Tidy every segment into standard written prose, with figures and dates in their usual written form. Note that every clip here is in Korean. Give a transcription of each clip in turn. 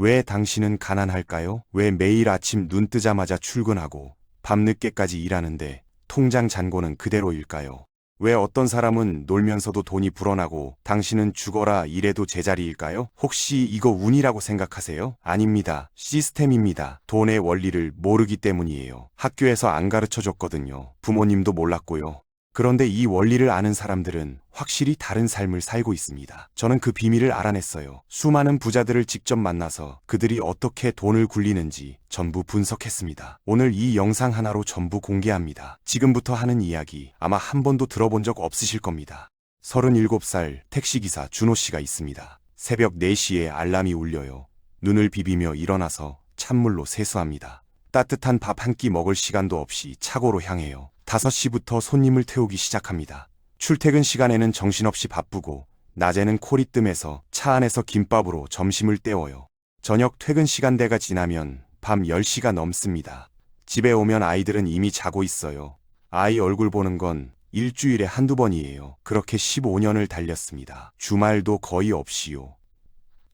왜 당신은 가난할까요? 왜 매일 아침 눈 뜨자마자 출근하고 밤늦게까지 일하는데 통장 잔고는 그대로일까요? 왜 어떤 사람은 놀면서도 돈이 불어나고 당신은 죽어라 일해도 제자리일까요? 혹시 이거 운이라고 생각하세요? 아닙니다. 시스템입니다. 돈의 원리를 모르기 때문이에요. 학교에서 안 가르쳐 줬거든요. 부모님도 몰랐고요. 그런데 이 원리를 아는 사람들은 확실히 다른 삶을 살고 있습니다. 저는 그 비밀을 알아냈어요. 수많은 부자들을 직접 만나서 그들이 어떻게 돈을 굴리는지 전부 분석했습니다. 오늘 이 영상 하나로 전부 공개합니다. 지금부터 하는 이야기 아마 한 번도 들어본 적 없으실 겁니다. 37살 택시기사 준호 씨가 있습니다. 새벽 4시에 알람이 울려요. 눈을 비비며 일어나서 찬물로 세수합니다. 따뜻한 밥 한 끼 먹을 시간도 없이 차고로 향해요. 5시부터 손님을 태우기 시작합니다. 출퇴근 시간에는 정신없이 바쁘고 낮에는 코리뜸해서 차 안에서 김밥으로 점심을 때워요. 저녁 퇴근 시간대가 지나면 밤 10시가 넘습니다. 집에 오면 아이들은 이미 자고 있어요. 아이 얼굴 보는 건 일주일에 한두 번이에요. 그렇게 15년을 달렸습니다. 주말도 거의 없이요.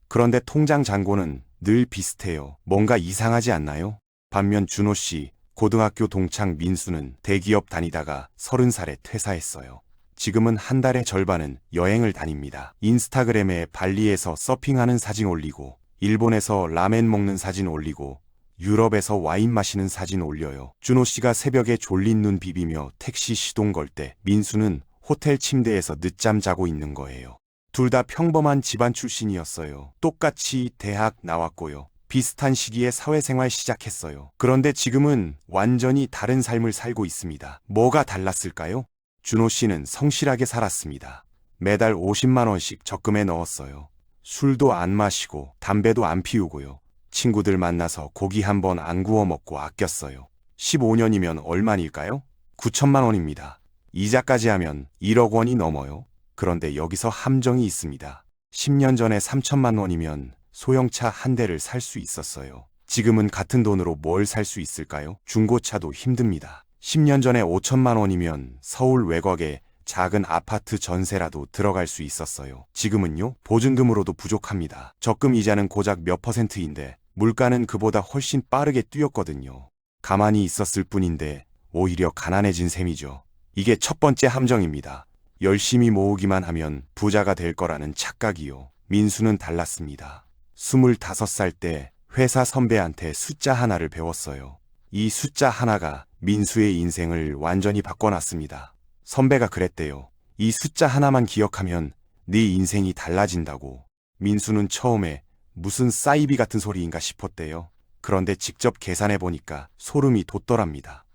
그런데 통장 잔고는 늘 비슷해요. 뭔가 이상하지 않나요? 반면 준호 씨, 고등학교 동창 민수는 대기업 다니다가 30살에 퇴사했어요. 지금은 한 달의 절반은 여행을 다닙니다. 인스타그램에 발리에서 서핑하는 사진 올리고, 일본에서 라멘 먹는 사진 올리고, 유럽에서 와인 마시는 사진 올려요. 준호 씨가 새벽에 졸린 눈 비비며 택시 시동 걸 때 민수는 호텔 침대에서 늦잠 자고 있는 거예요. 둘 다 평범한 집안 출신이었어요. 똑같이 대학 나왔고요. 비슷한 시기에 사회생활 시작했어요. 그런데 지금은 완전히 다른 삶을 살고 있습니다. 뭐가 달랐을까요? 준호 씨는 성실하게 살았습니다. 매달 50만 원씩 적금에 넣었어요. 술도 안 마시고 담배도 안 피우고요. 친구들 만나서 고기 한 번 안 구워 먹고 아꼈어요. 15년이면 얼마일까요? 9천만 원입니다. 이자까지 하면 1억 원이 넘어요. 그런데 여기서 함정이 있습니다. 10년 전에 3천만 원이면 소형차 한 대를 살 수 있었어요. 지금은 같은 돈으로 뭘 살 수 있을까요? 중고차도 힘듭니다. 10년 전에 5천만 원이면 서울 외곽에 작은 아파트 전세라도 들어갈 수 있었어요. 지금은요? 보증금으로도 부족합니다. 적금 이자는 고작 몇 %인데 물가는 그보다 훨씬 빠르게 뛰었거든요. 가만히 있었을 뿐인데 오히려 가난해진 셈이죠. 이게 첫 번째 함정입니다. 열심히 모으기만 하면 부자가 될 거라는 착각이요. 민수는 달랐습니다. 25살 때 회사 선배한테 숫자 하나를 배웠어요. 이 숫자 하나가 민수의 인생을 완전히 바꿔놨습니다. 선배가 그랬대요. 이 숫자 하나만 기억하면 네 인생이 달라진다고. 민수는 처음에 무슨 사이비 같은 소리인가 싶었대요. 그런데 직접 계산해보니까 소름이 돋더랍니다.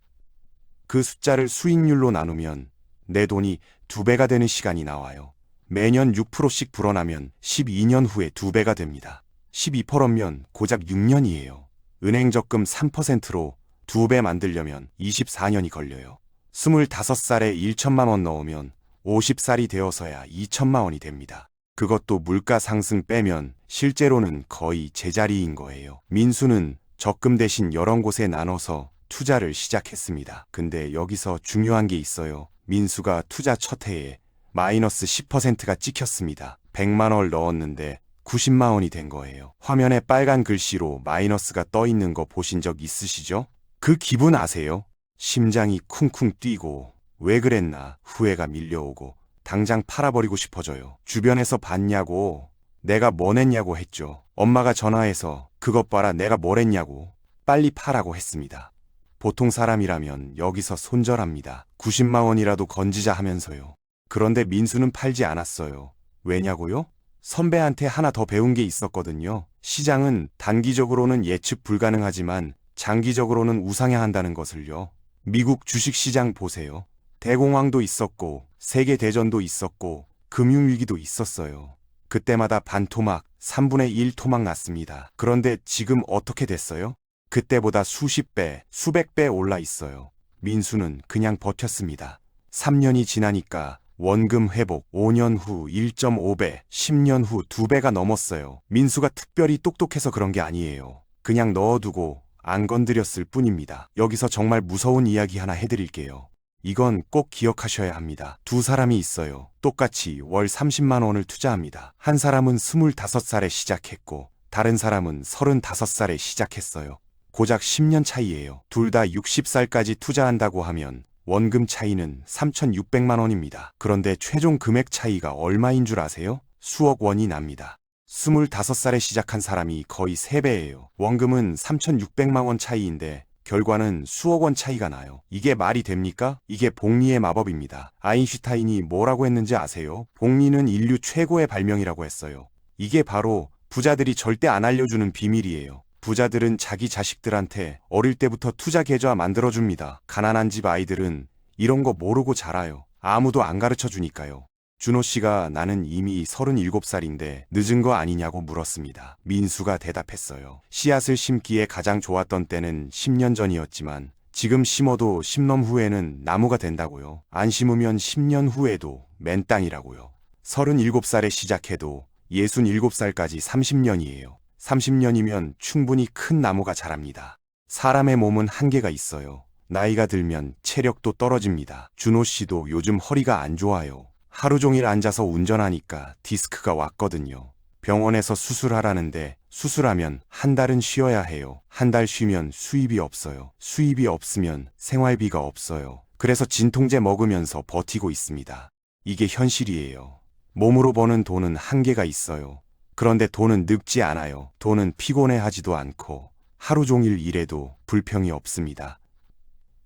그 숫자를 수익률로 나누면 내 돈이 2배가 되는 시간이 나와요. 매년 6%씩 불어나면 12년 후에 2배가 됩니다. 12%면 고작 6년이에요. 은행 적금 3%로 2배 만들려면 24년이 걸려요. 25살에 1천만 원 넣으면 50살이 되어서야 2천만 원이 됩니다. 그것도 물가 상승 빼면 실제로는 거의 제자리인 거예요. 민수는 적금 대신 여러 곳에 나눠서 투자를 시작했습니다. 근데 여기서 중요한 게 있어요. 민수가 투자 첫 해에 마이너스 10%가 찍혔습니다. 100만 원을 넣었는데 90만 원이 된 거예요. 화면에 빨간 글씨로 마이너스가 떠 있는 거 보신 적 있으시죠? 그 기분 아세요? 심장이 쿵쿵 뛰고 왜 그랬나 후회가 밀려오고 당장 팔아버리고 싶어져요. 주변에서 봤냐고, 내가 뭐 냈냐고 했죠. 엄마가 전화해서 그것 봐라 내가 뭘 했냐고 빨리 파라고 했습니다. 보통 사람이라면 여기서 손절합니다. 90만 원이라도 건지자 하면서요. 그런데 민수는 팔지 않았어요. 왜냐고요? 선배한테 하나 더 배운 게 있었거든요. 시장은 단기적으로는 예측 불가능하지만 장기적으로는 우상향 한다는 것을요. 미국 주식시장 보세요. 대공황도 있었고 세계대전도 있었고 금융위기도 있었어요. 그때마다 반토막, 3분의 1 토막 났습니다. 그런데 지금 어떻게 됐어요? 그때보다 수십 배, 수백 배 올라 있어요. 민수는 그냥 버텼습니다. 3년이 지나니까 원금 회복, 5년 후 1.5배, 10년 후 2배가 넘었어요. 민수가 특별히 똑똑해서 그런 게 아니에요. 그냥 넣어두고 안 건드렸을 뿐입니다. 여기서 정말 무서운 이야기 하나 해드릴게요. 이건 꼭 기억하셔야 합니다. 두 사람이 있어요. 똑같이 월 30만 원을 투자합니다. 한 사람은 25살에 시작했고 다른 사람은 35살에 시작했어요. 고작 10년 차이예요. 둘 다 60살까지 투자한다고 하면 원금 차이는 3,600만 원입니다. 그런데 최종 금액 차이가 얼마인 줄 아세요? 수억 원이 납니다. 25살에 시작한 사람이 거의 3배예요. 원금은 3,600만 원 차이인데 결과는 수억 원 차이가 나요. 이게 말이 됩니까? 이게 복리의 마법입니다. 아인슈타인이 뭐라고 했는지 아세요? 복리는 인류 최고의 발명이라고 했어요. 이게 바로 부자들이 절대 안 알려주는 비밀이에요. 부자들은 자기 자식들한테 어릴 때부터 투자 계좌 만들어줍니다. 가난한 집 아이들은 이런 거 모르고 자라요. 아무도 안 가르쳐 주니까요. 준호 씨가 나는 이미 37살인데 늦은 거 아니냐고 물었습니다. 민수가 대답했어요. 씨앗을 심기에 가장 좋았던 때는 10년 전이었지만 지금 심어도 10년 후에는 나무가 된다고요. 안 심으면 10년 후에도 맨 땅이라고요. 37살에 시작해도 67살까지 30년이에요. 30년이면 충분히 큰 나무가 자랍니다. 사람의 몸은 한계가 있어요. 나이가 들면 체력도 떨어집니다. 준호 씨도 요즘 허리가 안 좋아요. 하루 종일 앉아서 운전하니까 디스크가 왔거든요. 병원에서 수술하라는데 수술하면 한 달은 쉬어야 해요. 한 달 쉬면 수입이 없어요. 수입이 없으면 생활비가 없어요. 그래서 진통제 먹으면서 버티고 있습니다. 이게 현실이에요. 몸으로 버는 돈은 한계가 있어요. 그런데 돈은 늙지 않아요. 돈은 피곤해하지도 않고 하루 종일 일해도 불평이 없습니다.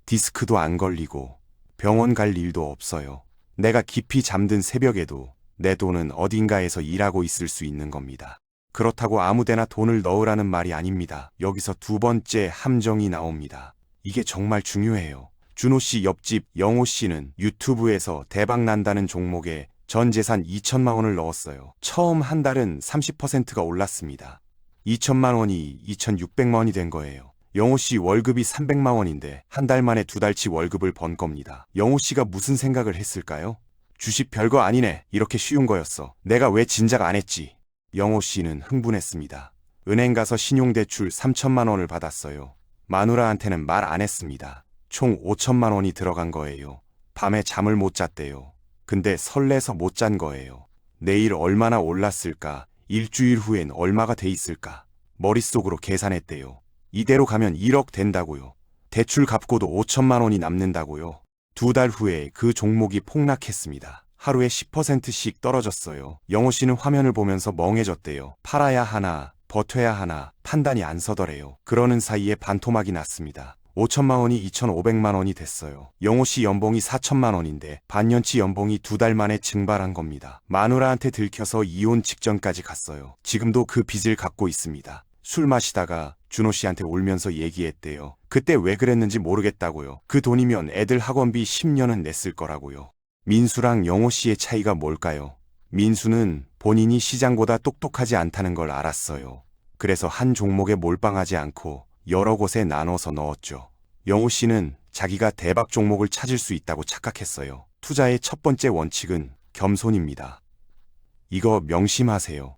디스크도 안 걸리고 병원 갈 일도 없어요. 내가 깊이 잠든 새벽에도 내 돈은 어딘가에서 일하고 있을 수 있는 겁니다. 그렇다고 아무데나 돈을 넣으라는 말이 아닙니다. 여기서 두 번째 함정이 나옵니다. 이게 정말 중요해요. 준호 씨 옆집 영호 씨는 유튜브에서 대박 난다는 종목에 전 재산 2천만 원을 넣었어요. 처음 한 달은 30%가 올랐습니다. 2천만 원이 2,600만 원이 된 거예요. 영호 씨 월급이 300만 원인데 한 달 만에 2달치 월급을 번 겁니다. 영호 씨가 무슨 생각을 했을까요? 주식 별거 아니네. 이렇게 쉬운 거였어. 내가 왜 진작 안 했지? 영호 씨는 흥분했습니다. 은행 가서 신용대출 3천만 원을 받았어요. 마누라한테는 말 안 했습니다. 총 5천만 원이 들어간 거예요. 밤에 잠을 못 잤대요. 근데 설레서 못 잔 거예요. 내일 얼마나 올랐을까? 일주일 후엔 얼마가 돼 있을까? 머릿속으로 계산했대요. 이대로 가면 1억 된다고요. 대출 갚고도 5천만 원이 남는다고요. 2달 후에 그 종목이 폭락했습니다. 하루에 10%씩 떨어졌어요. 영호 씨는 화면을 보면서 멍해졌대요. 팔아야 하나, 버텨야 하나 판단이 안 서더래요. 그러는 사이에 반토막이 났습니다. 5천만 원이 2,500만 원이 됐어요. 영호 씨 연봉이 4천만 원인데 반년치 연봉이 2달 만에 증발한 겁니다. 마누라한테 들켜서 이혼 직전까지 갔어요. 지금도 그 빚을 갖고 있습니다. 술 마시다가 준호 씨한테 울면서 얘기했대요. 그때 왜 그랬는지 모르겠다고요. 그 돈이면 애들 학원비 10년은 냈을 거라고요. 민수랑 영호 씨의 차이가 뭘까요? 민수는 본인이 시장보다 똑똑하지 않다는 걸 알았어요. 그래서 한 종목에 몰빵하지 않고 여러 곳에 나눠서 넣었죠. 영호 씨는 자기가 대박 종목을 찾을 수 있다고 착각했어요. 투자의 첫 번째 원칙은 겸손입니다. 이거 명심하세요.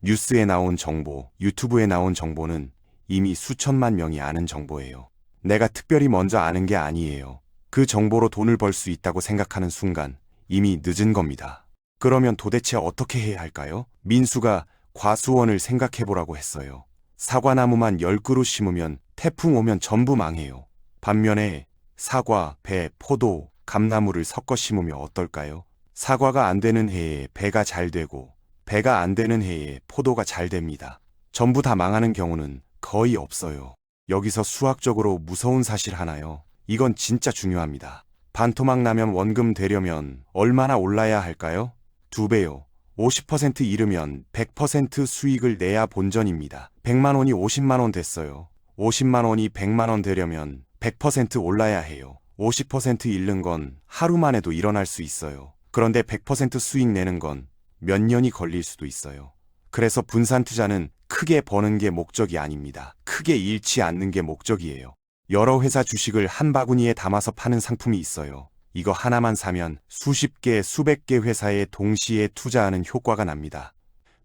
뉴스에 나온 정보, 유튜브에 나온 정보는 이미 수천만 명이 아는 정보예요. 내가 특별히 먼저 아는 게 아니에요. 그 정보로 돈을 벌 수 있다고 생각하는 순간 이미 늦은 겁니다. 그러면 도대체 어떻게 해야 할까요? 민수가 과수원을 생각해보라고 했어요. 사과나무만 10그루 심으면 태풍 오면 전부 망해요. 반면에 사과, 배, 포도, 감나무를 섞어 심으면 어떨까요? 사과가 안 되는 해에 배가 잘 되고 배가 안 되는 해에 포도가 잘 됩니다. 전부 다 망하는 경우는 거의 없어요. 여기서 수학적으로 무서운 사실 하나요. 이건 진짜 중요합니다. 반토막 나면 원금 되려면 얼마나 올라야 할까요? 2배요. 50% 잃으면 100% 수익을 내야 본전입니다. 100만 원이 50만 원 됐어요. 50만 원이 100만 원 되려면 100% 올라야 해요. 50% 잃는 건 하루 만에도 일어날 수 있어요. 그런데 100% 수익 내는 건 몇 년이 걸릴 수도 있어요. 그래서 분산 투자는 크게 버는 게 목적이 아닙니다. 크게 잃지 않는 게 목적이에요. 여러 회사 주식을 한 바구니에 담아서 파는 상품이 있어요. 이거 하나만 사면 수십 개, 수백 개 회사에 동시에 투자하는 효과가 납니다.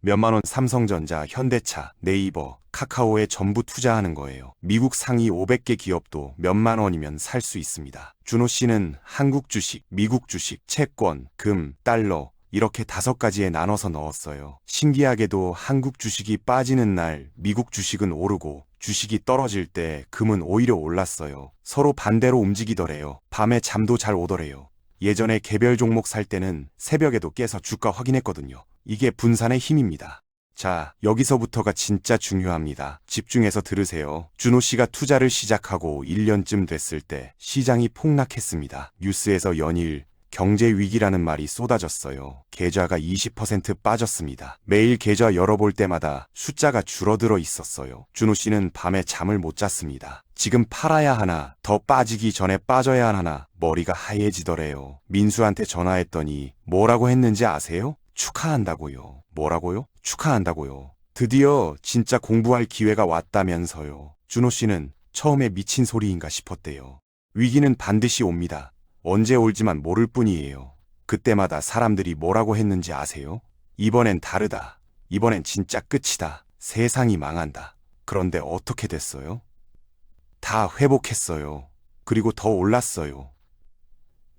몇만 원 삼성전자, 현대차, 네이버, 카카오에 전부 투자하는 거예요. 미국 상위 500개 기업도 몇만 원이면 살 수 있습니다. 준호 씨는 한국 주식, 미국 주식, 채권, 금, 달러, 이렇게 5가지에 나눠서 넣었어요. 신기하게도 한국 주식이 빠지는 날 미국 주식은 오르고 주식이 떨어질 때 금은 오히려 올랐어요. 서로 반대로 움직이더래요. 밤에 잠도 잘 오더래요. 예전에 개별 종목 살 때는 새벽에도 깨서 주가 확인했거든요. 이게 분산의 힘입니다. 자, 여기서부터가 진짜 중요합니다. 집중해서 들으세요. 준호 씨가 투자를 시작하고 1년쯤 됐을 때 시장이 폭락했습니다. 뉴스에서 연일 경제 위기라는 말이 쏟아졌어요. 계좌가 20% 빠졌습니다. 매일 계좌 열어볼 때마다 숫자가 줄어들어 있었어요. 준호 씨는 밤에 잠을 못 잤습니다. 지금 팔아야 하나, 더 빠지기 전에 빠져야 하나, 머리가 하얘지더래요. 민수한테 전화했더니 뭐라고 했는지 아세요? 축하한다고요. 뭐라고요? 축하한다고요. 드디어 진짜 공부할 기회가 왔다면서요. 준호 씨는 처음에 미친 소리인가 싶었대요. 위기는 반드시 옵니다. 언제 올지만 모를 뿐이에요. 그때마다 사람들이 뭐라고 했는지 아세요? 이번엔 다르다. 이번엔 진짜 끝이다. 세상이 망한다. 그런데 어떻게 됐어요? 다 회복했어요. 그리고 더 올랐어요.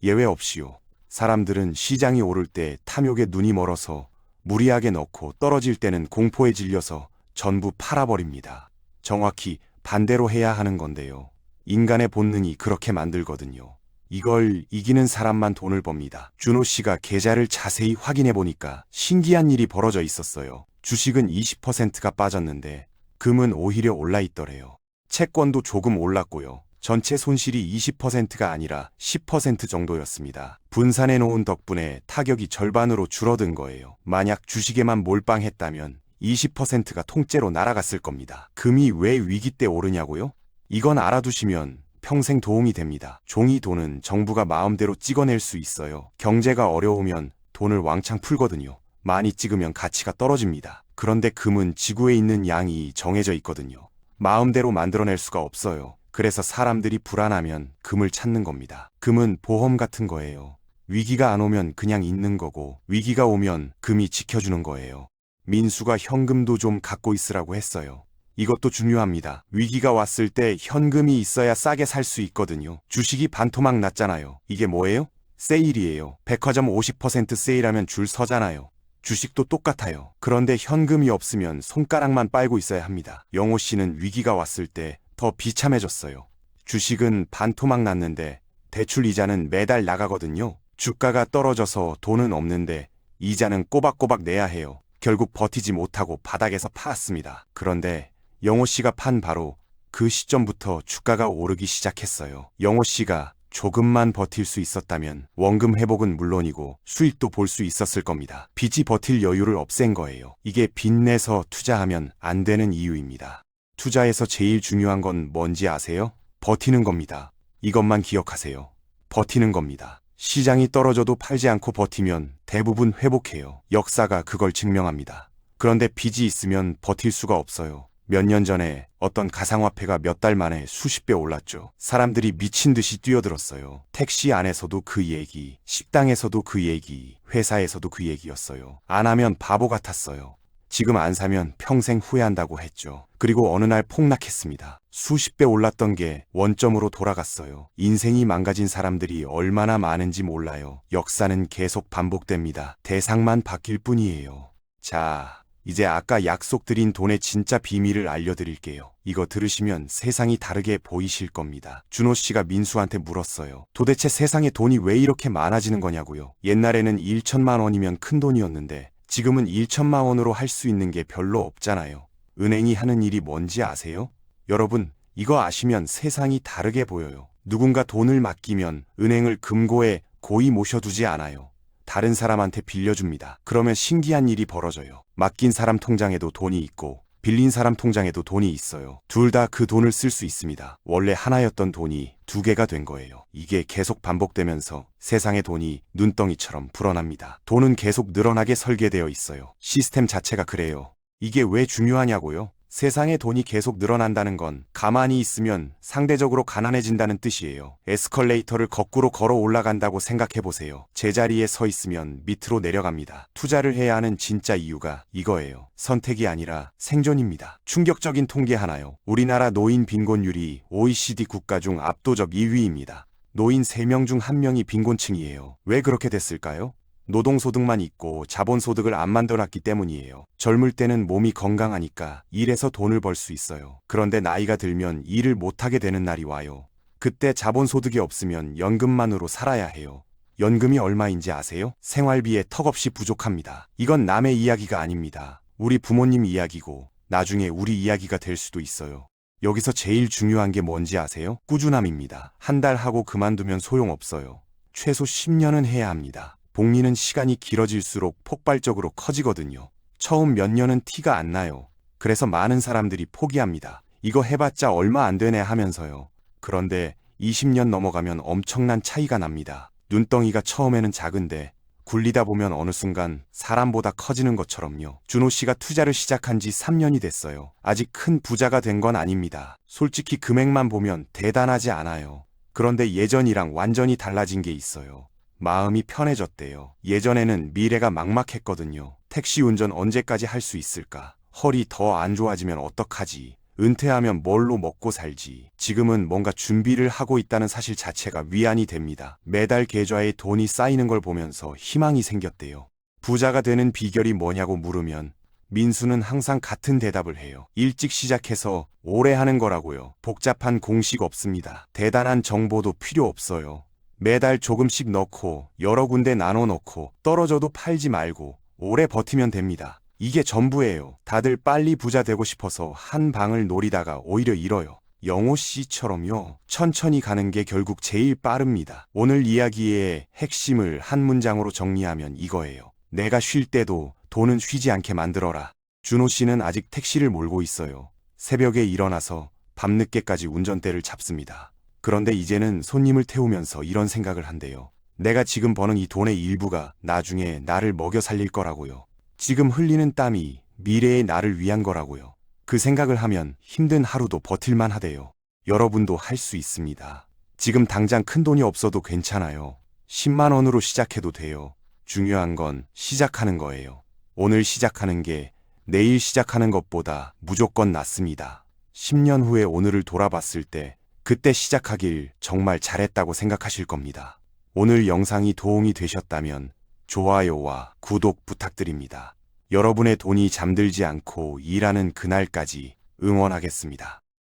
예외 없이요. 사람들은 시장이 오를 때 탐욕에 눈이 멀어서 무리하게 넣고 떨어질 때는 공포에 질려서 전부 팔아버립니다. 정확히 반대로 해야 하는 건데요. 인간의 본능이 그렇게 만들거든요. 이걸 이기는 사람만 돈을 법니다. 준호 씨가 계좌를 자세히 확인해 보니까 신기한 일이 벌어져 있었어요. 주식은 20%가 빠졌는데 금은 오히려 올라 있더래요. 채권도 조금 올랐고요. 전체 손실이 20%가 아니라 10% 정도였습니다. 분산해 놓은 덕분에 타격이 절반으로 줄어든 거예요. 만약 주식에만 몰빵했다면 20%가 통째로 날아갔을 겁니다. 금이 왜 위기 때 오르냐고요? 이건 알아두시면 평생 도움이 됩니다. 종이 돈은 정부가 마음대로 찍어낼 수 있어요. 경제가 어려우면 돈을 왕창 풀거든요. 많이 찍으면 가치가 떨어집니다. 그런데 금은 지구에 있는 양이 정해져 있거든요. 마음대로 만들어낼 수가 없어요. 그래서 사람들이 불안하면 금을 찾는 겁니다. 금은 보험 같은 거예요. 위기가 안 오면 그냥 있는 거고 위기가 오면 금이 지켜주는 거예요. 민수가 현금도 좀 갖고 있으라고 했어요. 이것도 중요합니다. 위기가 왔을 때 현금이 있어야 싸게 살 수 있거든요. 주식이 반토막 났잖아요. 이게 뭐예요? 세일이에요. 백화점 50% 세일하면 줄 서잖아요. 주식도 똑같아요. 그런데 현금이 없으면 손가락만 빨고 있어야 합니다. 영호 씨는 위기가 왔을 때 더 비참해졌어요. 주식은 반토막 났는데 대출 이자는 매달 나가거든요. 주가가 떨어져서 돈은 없는데 이자는 꼬박꼬박 내야 해요. 결국 버티지 못하고 바닥에서 팔았습니다. 그런데 영호 씨가 판 바로 그 시점부터 주가가 오르기 시작했어요. 영호 씨가 조금만 버틸 수 있었다면 원금 회복은 물론이고 수익도 볼 수 있었을 겁니다. 빚이 버틸 여유를 없앤 거예요. 이게 빚내서 투자하면 안 되는 이유입니다. 투자에서 제일 중요한 건 뭔지 아세요? 버티는 겁니다. 이것만 기억하세요. 버티는 겁니다. 시장이 떨어져도 팔지 않고 버티면 대부분 회복해요. 역사가 그걸 증명합니다. 그런데 빚이 있으면 버틸 수가 없어요. 몇 년 전에 어떤 가상화폐가 몇 달 만에 수십 배 올랐죠. 사람들이 미친 듯이 뛰어들었어요. 택시 안에서도 그 얘기, 식당에서도 그 얘기, 회사에서도 그 얘기였어요. 안 하면 바보 같았어요. 지금 안 사면 평생 후회한다고 했죠. 그리고 어느 날 폭락했습니다. 수십 배 올랐던 게 원점으로 돌아갔어요. 인생이 망가진 사람들이 얼마나 많은지 몰라요. 역사는 계속 반복됩니다. 대상만 바뀔 뿐이에요. 자, 이제 아까 약속드린 돈의 진짜 비밀을 알려드릴게요. 이거 들으시면 세상이 다르게 보이실 겁니다. 준호 씨가 민수한테 물었어요. 도대체 세상에 돈이 왜 이렇게 많아지는 거냐고요. 옛날에는 1천만 원이면 큰 돈이었는데 지금은 1천만 원으로 할 수 있는 게 별로 없잖아요. 은행이 하는 일이 뭔지 아세요? 여러분, 이거 아시면 세상이 다르게 보여요. 누군가 돈을 맡기면 은행을 금고에 고이 모셔두지 않아요. 다른 사람한테 빌려줍니다. 그러면 신기한 일이 벌어져요. 맡긴 사람 통장에도 돈이 있고 빌린 사람 통장에도 돈이 있어요. 둘 다 그 돈을 쓸 수 있습니다. 원래 하나였던 돈이 두 개가 된 거예요. 이게 계속 반복되면서 세상의 돈이 눈덩이처럼 불어납니다. 돈은 계속 늘어나게 설계되어 있어요. 시스템 자체가 그래요. 이게 왜 중요하냐고요? 세상에 돈이 계속 늘어난다는 건 가만히 있으면 상대적으로 가난해진다는 뜻이에요. 에스컬레이터를 거꾸로 걸어 올라간다고 생각해보세요. 제자리에 서 있으면 밑으로 내려갑니다. 투자를 해야 하는 진짜 이유가 이거예요. 선택이 아니라 생존입니다. 충격적인 통계 하나요. 우리나라 노인 빈곤율이 OECD 국가 중 압도적 2위입니다. 노인 3명 중 1명이 빈곤층이에요. 왜 그렇게 됐을까요? 노동소득만 있고 자본소득을 안 만들어놨기 때문이에요. 젊을 때는 몸이 건강하니까 일해서 돈을 벌 수 있어요. 그런데 나이가 들면 일을 못하게 되는 날이 와요. 그때 자본소득이 없으면 연금만으로 살아야 해요. 연금이 얼마인지 아세요? 생활비에 턱없이 부족합니다. 이건 남의 이야기가 아닙니다. 우리 부모님 이야기고 나중에 우리 이야기가 될 수도 있어요. 여기서 제일 중요한 게 뭔지 아세요? 꾸준함입니다. 한 달 하고 그만두면 소용없어요. 최소 10년은 해야 합니다. 복리는 시간이 길어질수록 폭발적으로 커지거든요. 처음 몇 년은 티가 안 나요. 그래서 많은 사람들이 포기합니다. 이거 해봤자 얼마 안 되네 하면서요. 그런데 20년 넘어가면 엄청난 차이가 납니다. 눈덩이가 처음에는 작은데 굴리다 보면 어느 순간 사람보다 커지는 것처럼요. 준호 씨가 투자를 시작한 지 3년이 됐어요. 아직 큰 부자가 된 건 아닙니다. 솔직히 금액만 보면 대단하지 않아요. 그런데 예전이랑 완전히 달라진 게 있어요. 마음이 편해졌대요. 예전에는 미래가 막막했거든요. 택시 운전 언제까지 할 수 있을까? 허리 더 안 좋아지면 어떡하지? 은퇴하면 뭘로 먹고 살지? 지금은 뭔가 준비를 하고 있다는 사실 자체가 위안이 됩니다. 매달 계좌에 돈이 쌓이는 걸 보면서 희망이 생겼대요. 부자가 되는 비결이 뭐냐고 물으면 민수는 항상 같은 대답을 해요. 일찍 시작해서 오래 하는 거라고요. 복잡한 공식 없습니다. 대단한 정보도 필요 없어요. 매달 조금씩 넣고 여러 군데 나눠 넣고 떨어져도 팔지 말고 오래 버티면 됩니다. 이게 전부예요. 다들 빨리 부자 되고 싶어서 한 방을 노리다가 오히려 잃어요. 영호 씨처럼요. 천천히 가는 게 결국 제일 빠릅니다. 오늘 이야기의 핵심을 한 문장으로 정리하면 이거예요. 내가 쉴 때도 돈은 쉬지 않게 만들어라. 준호 씨는 아직 택시를 몰고 있어요. 새벽에 일어나서 밤늦게까지 운전대를 잡습니다. 그런데 이제는 손님을 태우면서 이런 생각을 한대요. 내가 지금 버는 이 돈의 일부가 나중에 나를 먹여 살릴 거라고요. 지금 흘리는 땀이 미래의 나를 위한 거라고요. 그 생각을 하면 힘든 하루도 버틸만 하대요. 여러분도 할 수 있습니다. 지금 당장 큰 돈이 없어도 괜찮아요. 10만 원으로 시작해도 돼요. 중요한 건 시작하는 거예요. 오늘 시작하는 게 내일 시작하는 것보다 무조건 낫습니다. 10년 후에 오늘을 돌아봤을 때 그때 시작하길 정말 잘했다고 생각하실 겁니다. 오늘 영상이 도움이 되셨다면 좋아요와 구독 부탁드립니다. 여러분의 돈이 잠들지 않고 일하는 그날까지 응원하겠습니다.